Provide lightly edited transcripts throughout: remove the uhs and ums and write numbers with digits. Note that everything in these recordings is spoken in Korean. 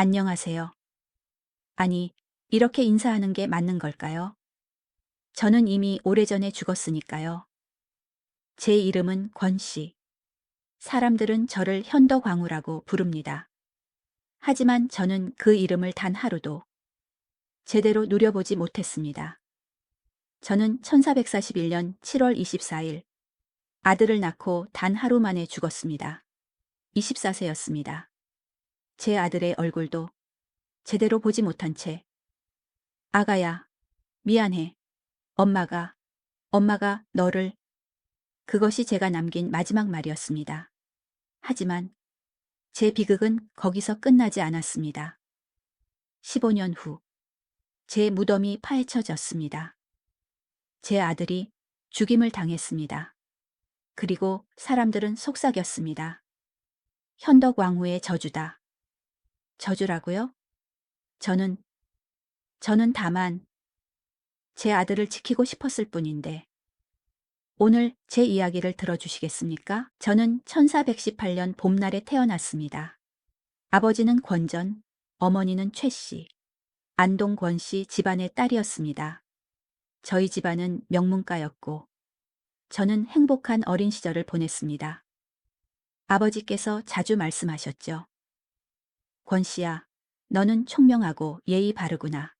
안녕하세요. 아니, 이렇게 인사하는 게 맞는 걸까요? 저는 이미 오래전에 죽었으니까요. 제 이름은 권 씨. 사람들은 저를 현덕왕후라고 부릅니다. 하지만 저는 그 이름을 단 하루도 제대로 누려보지 못했습니다. 저는 1441년 7월 24일 아들을 낳고 단 하루 만에 죽었습니다. 24세였습니다. 제 아들의 얼굴도 제대로 보지 못한 채 아가야, 미안해. 엄마가 너를 그것이 제가 남긴 마지막 말이었습니다. 하지만 제 비극은 거기서 끝나지 않았습니다. 15년 후, 제 무덤이 파헤쳐졌습니다. 제 아들이 죽임을 당했습니다. 그리고 사람들은 속삭였습니다. 현덕왕후의 저주다. 저주라고요? 저는, 저는 다만 제 아들을 지키고 싶었을 뿐인데, 오늘 제 이야기를 들어주시겠습니까? 저는 1418년 봄날에 태어났습니다. 아버지는 권전, 어머니는 최씨, 안동 권씨 집안의 딸이었습니다. 저희 집안은 명문가였고 저는 행복한 어린 시절을 보냈습니다. 아버지께서 자주 말씀하셨죠. 권씨야, 너는 총명하고 예의 바르구나.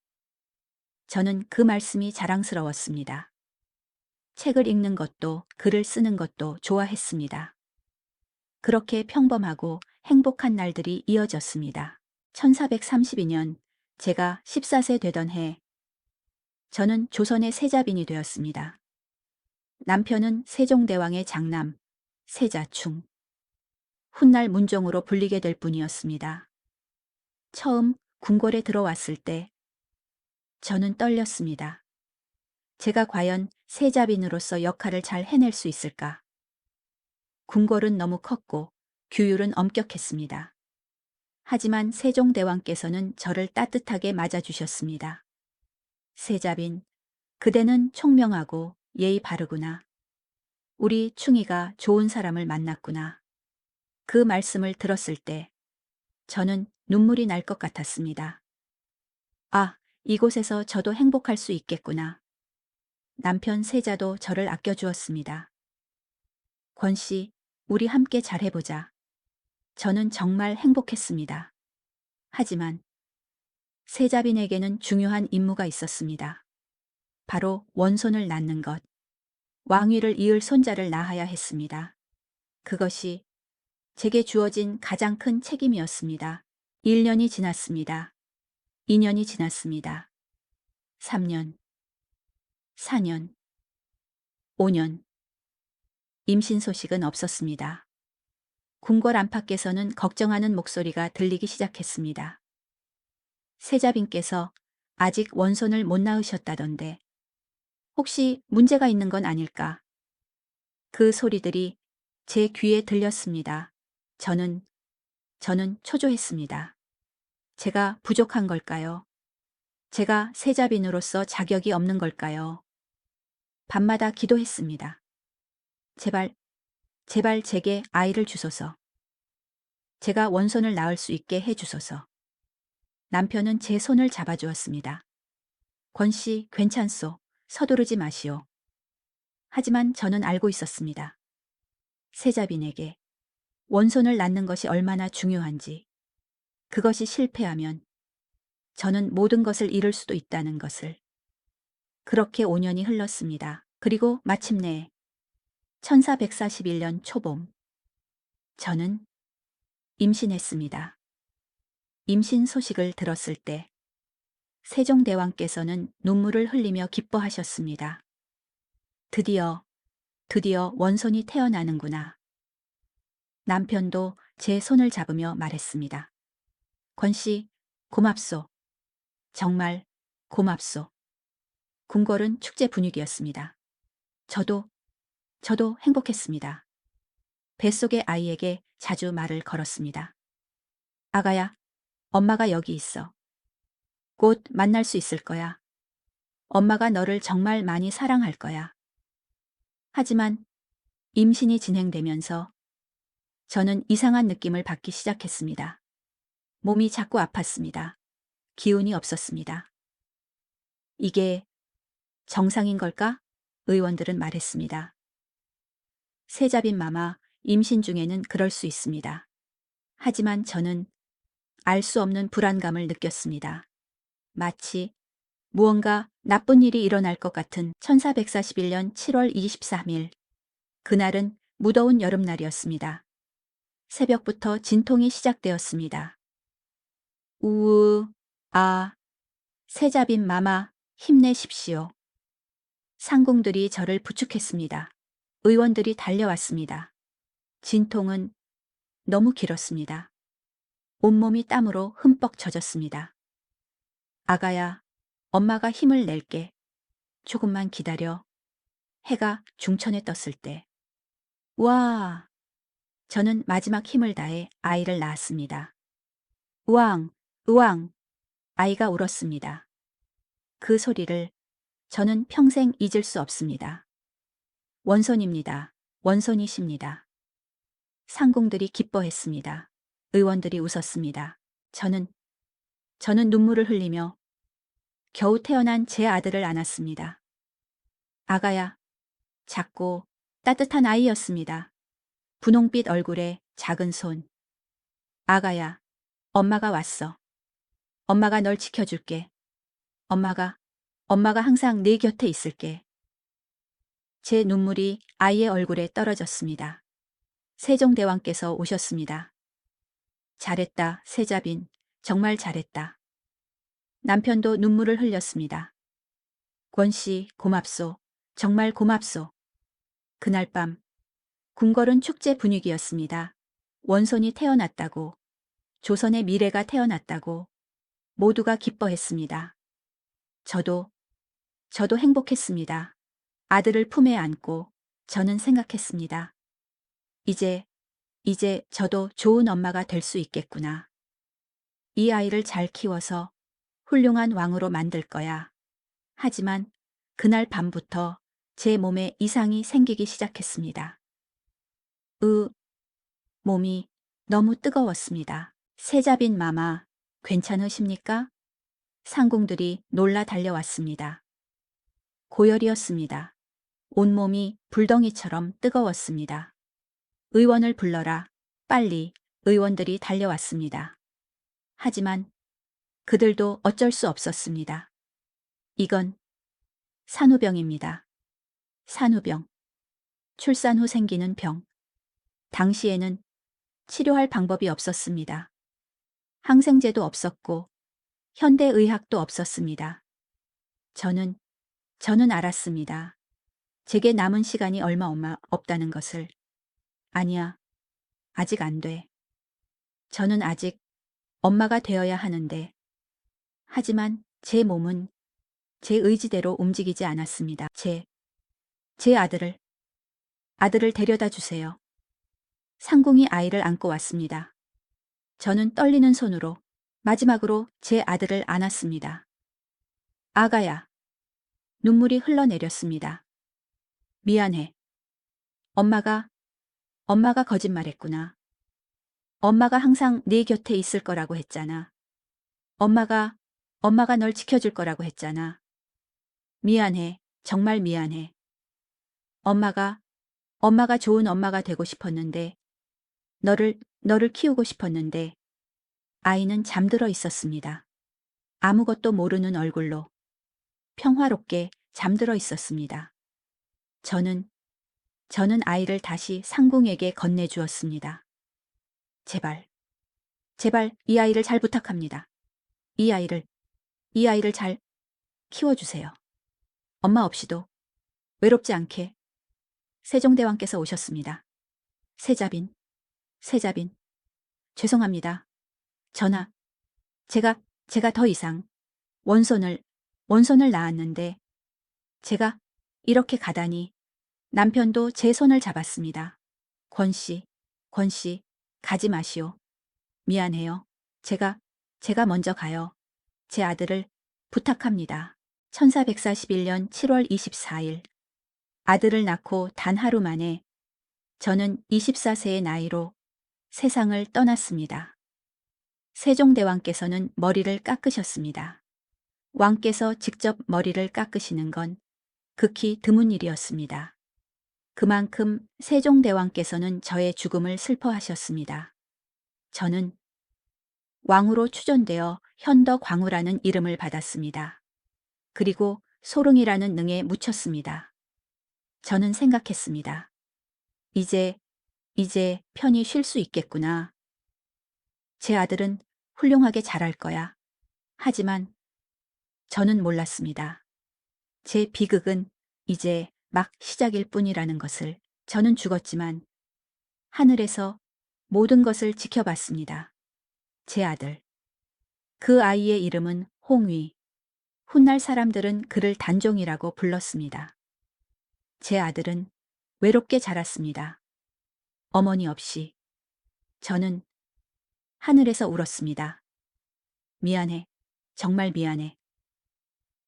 저는 그 말씀이 자랑스러웠습니다. 책을 읽는 것도 글을 쓰는 것도 좋아했습니다. 그렇게 평범하고 행복한 날들이 이어졌습니다. 1432년 제가 14세 되던 해 저는 조선의 세자빈이 되었습니다. 남편은 세종대왕의 장남 세자충, 훗날 문종으로 불리게 될 뿐이었습니다. 처음 궁궐에 들어왔을 때 저는 떨렸습니다. 제가 과연 세자빈으로서 역할을 잘 해낼 수 있을까? 궁궐은 너무 컸고 규율은 엄격했습니다. 하지만 세종대왕께서는 저를 따뜻하게 맞아주셨습니다. 세자빈, 그대는 총명하고 예의 바르구나. 우리 충이가 좋은 사람을 만났구나. 그 말씀을 들었을 때 저는 눈물이 날 것 같았습니다. 아, 이곳에서 저도 행복할 수 있겠구나. 남편 세자도 저를 아껴주었습니다. 권 씨, 우리 함께 잘해보자. 저는 정말 행복했습니다. 하지만 세자빈에게는 중요한 임무가 있었습니다. 바로 원손을 낳는 것. 왕위를 이을 손자를 낳아야 했습니다. 그것이 제게 주어진 가장 큰 책임이었습니다. 1년이 지났습니다. 2년이 지났습니다. 3년, 4년, 5년. 임신 소식은 없었습니다. 궁궐 안팎에서는 걱정하는 목소리가 들리기 시작했습니다. 세자빈께서 아직 원손을 못 낳으셨다던데 혹시 문제가 있는 건 아닐까? 그 소리들이 제 귀에 들렸습니다. 저는 초조했습니다. 제가 부족한 걸까요? 제가 세자빈으로서 자격이 없는 걸까요? 밤마다 기도했습니다. 제발, 제발 제게 아이를 주소서. 제가 원손을 낳을 수 있게 해주소서. 남편은 제 손을 잡아주었습니다. 권 씨, 괜찮소. 서두르지 마시오. 하지만 저는 알고 있었습니다. 세자빈에게 원손을 낳는 것이 얼마나 중요한지, 그것이 실패하면 저는 모든 것을 잃을 수도 있다는 것을. 그렇게 5년이 흘렀습니다. 그리고 마침내 1441년 초봄, 저는 임신했습니다. 임신 소식을 들었을 때 세종대왕께서는 눈물을 흘리며 기뻐하셨습니다. 드디어 원손이 태어나는구나. 남편도 제 손을 잡으며 말했습니다. 권 씨, 고맙소. 정말 고맙소. 궁궐은 축제 분위기였습니다. 저도 행복했습니다. 뱃속의 아이에게 자주 말을 걸었습니다. 아가야, 엄마가 여기 있어. 곧 만날 수 있을 거야. 엄마가 너를 정말 많이 사랑할 거야. 하지만 임신이 진행되면서 저는 이상한 느낌을 받기 시작했습니다. 몸이 자꾸 아팠습니다. 기운이 없었습니다. 이게 정상인 걸까? 의원들은 말했습니다. 세자빈 마마, 임신 중에는 그럴 수 있습니다. 하지만 저는 알 수 없는 불안감을 느꼈습니다. 마치 무언가 나쁜 일이 일어날 것 같은 1441년 7월 23일. 그날은 무더운 여름날이었습니다. 새벽부터 진통이 시작되었습니다. 우으, 아, 세자빈 마마, 힘내십시오. 상궁들이 저를 부축했습니다. 의원들이 달려왔습니다. 진통은 너무 길었습니다. 온몸이 땀으로 흠뻑 젖었습니다. 아가야, 엄마가 힘을 낼게. 조금만 기다려. 해가 중천에 떴을 때. 와! 저는 마지막 힘을 다해 아이를 낳았습니다. 우왕, 우왕! 아이가 울었습니다. 그 소리를 저는 평생 잊을 수 없습니다. 원손입니다. 원손이십니다. 상궁들이 기뻐했습니다. 의원들이 웃었습니다. 저는 눈물을 흘리며 겨우 태어난 제 아들을 안았습니다. 아가야, 작고 따뜻한 아이였습니다. 분홍빛 얼굴에 작은 손. 아가야, 엄마가 왔어. 엄마가 널 지켜줄게. 엄마가 항상 네 곁에 있을게. 제 눈물이 아이의 얼굴에 떨어졌습니다. 세종대왕께서 오셨습니다. 잘했다, 세자빈. 정말 잘했다. 남편도 눈물을 흘렸습니다. 권씨, 고맙소. 정말 고맙소. 그날 밤, 궁궐은 축제 분위기였습니다. 원손이 태어났다고, 조선의 미래가 태어났다고, 모두가 기뻐했습니다. 저도 행복했습니다. 아들을 품에 안고 저는 생각했습니다. 이제 저도 좋은 엄마가 될 수 있겠구나. 이 아이를 잘 키워서 훌륭한 왕으로 만들 거야. 하지만 그날 밤부터 제 몸에 이상이 생기기 시작했습니다. 몸이 너무 뜨거웠습니다. 세자빈 마마, 괜찮으십니까? 상궁들이 놀라 달려왔습니다. 고열이었습니다. 온몸이 불덩이처럼 뜨거웠습니다. 의원을 불러라. 빨리. 의원들이 달려왔습니다. 하지만 그들도 어쩔 수 없었습니다. 이건 산후병입니다. 산후병. 출산 후 생기는 병. 당시에는 치료할 방법이 없었습니다. 항생제도 없었고 현대의학도 없었습니다. 저는 알았습니다. 제게 남은 시간이 얼마 없다는 것을. 아니야, 아직 안 돼. 저는 아직 엄마가 되어야 하는데. 하지만 제 몸은 제 의지대로 움직이지 않았습니다. 제 아들을 데려다 주세요. 상궁이 아이를 안고 왔습니다. 저는 떨리는 손으로 마지막으로 제 아들을 안았습니다. 아가야. 눈물이 흘러내렸습니다. 미안해. 엄마가 거짓말했구나. 엄마가 항상 네 곁에 있을 거라고 했잖아. 엄마가 널 지켜줄 거라고 했잖아. 미안해. 정말 미안해. 엄마가 좋은 엄마가 되고 싶었는데, 너를 키우고 싶었는데, 아이는 잠들어 있었습니다. 아무것도 모르는 얼굴로 평화롭게 잠들어 있었습니다. 저는 아이를 다시 상궁에게 건네주었습니다. 제발 이 아이를 잘 부탁합니다. 이 아이를 잘 키워주세요. 엄마 없이도 외롭지 않게. 세종대왕께서 오셨습니다. 세자빈, 죄송합니다. 전하, 제가 더 이상 원손을 낳았는데 제가 이렇게 가다니. 남편도 제 손을 잡았습니다. 권씨, 가지 마시오. 미안해요. 제가 먼저 가요. 제 아들을 부탁합니다. 1441년 7월 24일. 아들을 낳고 단 하루 만에 저는 24세의 나이로 세상을 떠났습니다. 세종대왕께서는 머리를 깎으셨습니다. 왕께서 직접 머리를 깎으시는 건 극히 드문 일이었습니다. 그만큼 세종대왕께서는 저의 죽음을 슬퍼하셨습니다. 저는 왕으로 추존되어 현덕광후라는 이름을 받았습니다. 그리고 소릉이라는 능에 묻혔습니다. 저는 생각했습니다. 이제 편히 쉴 수 있겠구나. 제 아들은 훌륭하게 자랄 거야. 하지만 저는 몰랐습니다. 제 비극은 이제 막 시작일 뿐이라는 것을. 저는 죽었지만 하늘에서 모든 것을 지켜봤습니다. 제 아들. 그 아이의 이름은 홍위. 훗날 사람들은 그를 단종이라고 불렀습니다. 제 아들은 외롭게 자랐습니다. 어머니 없이. 저는 하늘에서 울었습니다. 미안해. 정말 미안해.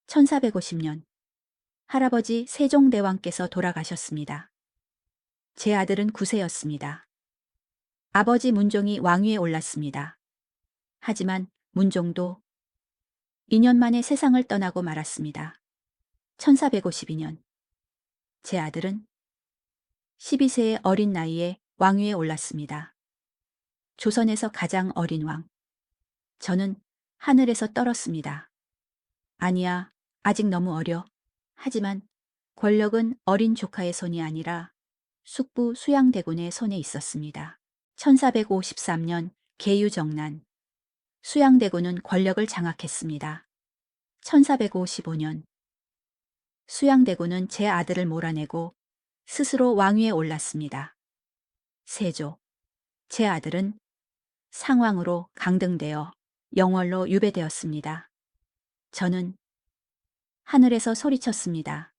1450년 할아버지 세종대왕께서 돌아가셨습니다. 제 아들은 9세였습니다. 아버지 문종이 왕위에 올랐습니다. 하지만 문종도 2년 만에 세상을 떠나고 말았습니다. 1452년 제 아들은 12세의 어린 나이에 왕위에 올랐습니다. 조선에서 가장 어린 왕. 저는 하늘에서 떨었습니다. 아니야, 아직 너무 어려. 하지만 권력은 어린 조카의 손이 아니라 숙부 수양대군의 손에 있었습니다. 1453년 계유정난. 수양대군은 권력을 장악했습니다. 1455년 수양대군은 제 아들을 몰아내고 스스로 왕위에 올랐습니다. 세조. 제 아들은 상왕으로 강등되어 영월로 유배되었습니다. 저는 하늘에서 소리쳤습니다.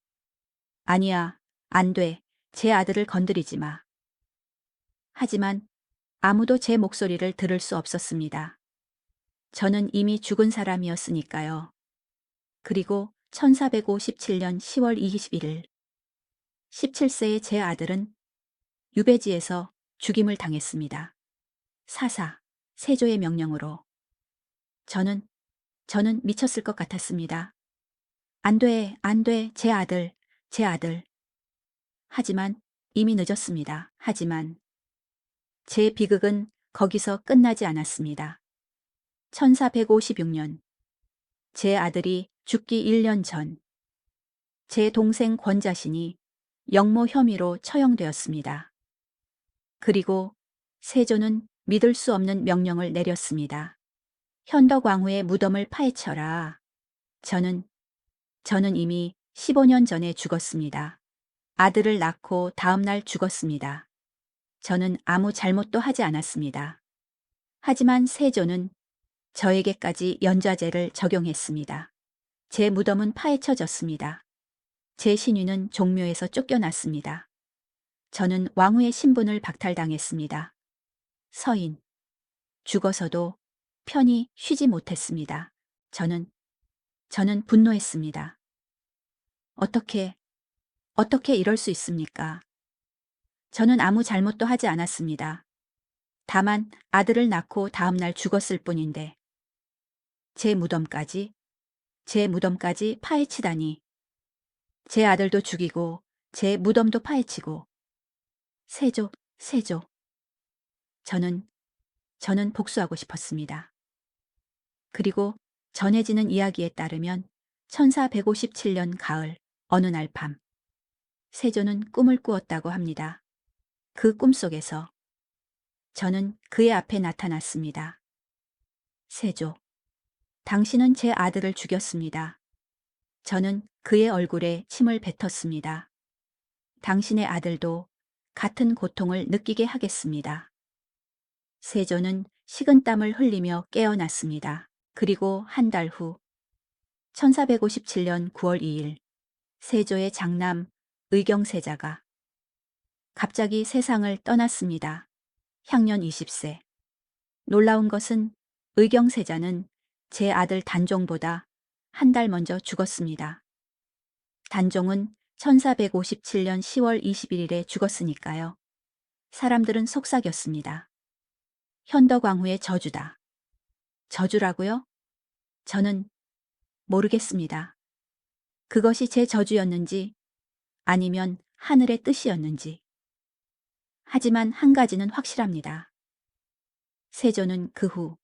아니야, 안 돼. 제 아들을 건드리지 마. 하지만 아무도 제 목소리를 들을 수 없었습니다. 저는 이미 죽은 사람이었으니까요. 그리고 1457년 10월 21일 17세의 제 아들은 유배지에서 죽임을 당했습니다. 사사, 세조의 명령으로. 저는 미쳤을 것 같았습니다. 안 돼, 안 돼, 제 아들, 제 아들. 하지만 이미 늦었습니다. 하지만 제 비극은 거기서 끝나지 않았습니다. 1456년 제 아들이 죽기 1년 전 제 동생 권자신이 역모 혐의로 처형되었습니다. 그리고 세조는 믿을 수 없는 명령을 내렸습니다. 현덕왕후의 무덤을 파헤쳐라. 저는 이미 15년 전에 죽었습니다. 아들을 낳고 다음 날 죽었습니다. 저는 아무 잘못도 하지 않았습니다. 하지만 세조는 저에게까지 연좌제를 적용했습니다. 제 무덤은 파헤쳐졌습니다. 제 신위는 종묘에서 쫓겨났습니다. 저는 왕후의 신분을 박탈당했습니다. 서인. 죽어서도 편히 쉬지 못했습니다. 저는 분노했습니다. 어떻게 이럴 수 있습니까? 저는 아무 잘못도 하지 않았습니다. 다만 아들을 낳고 다음 날 죽었을 뿐인데 제 무덤까지 파헤치다니. 제 아들도 죽이고 제 무덤도 파헤치고. 세조. 저는 복수하고 싶었습니다. 그리고 전해지는 이야기에 따르면 1457년 가을 어느 날 밤 세조는 꿈을 꾸었다고 합니다. 그 꿈속에서 저는 그의 앞에 나타났습니다. 세조, 당신은 제 아들을 죽였습니다. 저는 그의 얼굴에 침을 뱉었습니다. 당신의 아들도 같은 고통을 느끼게 하겠습니다. 세조는 식은땀을 흘리며 깨어났습니다. 그리고 한 달 후 1457년 9월 2일 세조의 장남 의경세자가 갑자기 세상을 떠났습니다. 향년 20세. 놀라운 것은 의경세자는 제 아들 단종보다 한 달 먼저 죽었습니다. 단종은 1457년 10월 21일에 죽었으니까요. 사람들은 속삭였습니다. 현덕왕후의 저주다. 저주라고요? 저는 모르겠습니다. 그것이 제 저주였는지 아니면 하늘의 뜻이었는지. 하지만 한 가지는 확실합니다. 세조는 그 후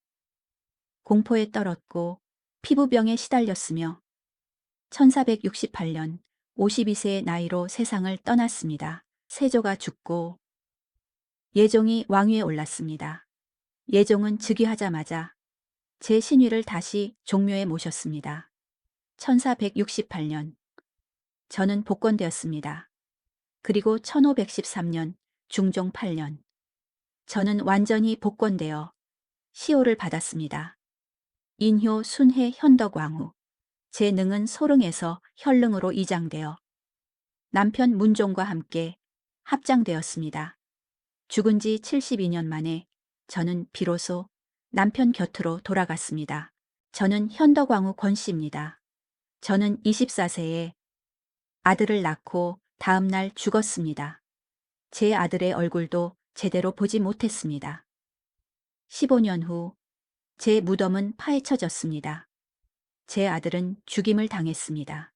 공포에 떨었고 피부병에 시달렸으며 1468년 52세의 나이로 세상을 떠났습니다. 세조가 죽고 예종이 왕위에 올랐습니다. 예종은 즉위하자마자 제 신위를 다시 종묘에 모셨습니다. 1468년 저는 복권되었습니다. 그리고 1513년 중종 8년 저는 완전히 복권되어 시호를 받았습니다. 인효 순회 현덕왕후 제 능은 소릉에서 현릉으로 이장되어 남편 문종과 함께 합장되었습니다. 죽은 지 72년 만에 저는 비로소 남편 곁으로 돌아갔습니다. 저는 현덕왕후 권씨입니다. 저는 24세에 아들을 낳고 다음 날 죽었습니다. 제 아들의 얼굴도 제대로 보지 못했습니다. 15년 후 제 무덤은 파헤쳐졌습니다. 제 아들은 죽임을 당했습니다.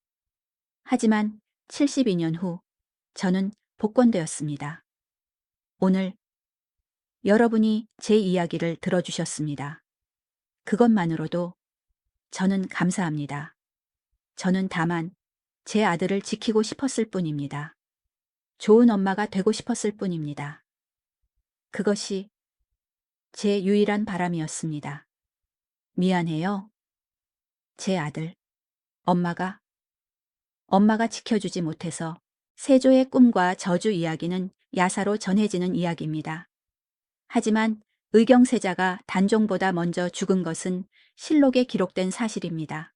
하지만 72년 후 저는 복권되었습니다. 오늘 여러분이 제 이야기를 들어주셨습니다. 그것만으로도 저는 감사합니다. 저는 다만 제 아들을 지키고 싶었을 뿐입니다. 좋은 엄마가 되고 싶었을 뿐입니다. 그것이 제 유일한 바람이었습니다. 미안해요. 제 아들. 엄마가 지켜주지 못해서 세조의 꿈과 저주 이야기는 야사로 전해지는 이야기입니다. 하지만 의경세자가 단종보다 먼저 죽은 것은 실록에 기록된 사실입니다.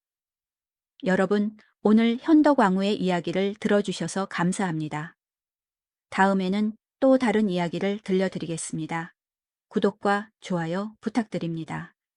여러분, 오늘 현덕왕후의 이야기를 들어주셔서 감사합니다. 다음에는 또 다른 이야기를 들려드리겠습니다. 구독과 좋아요 부탁드립니다.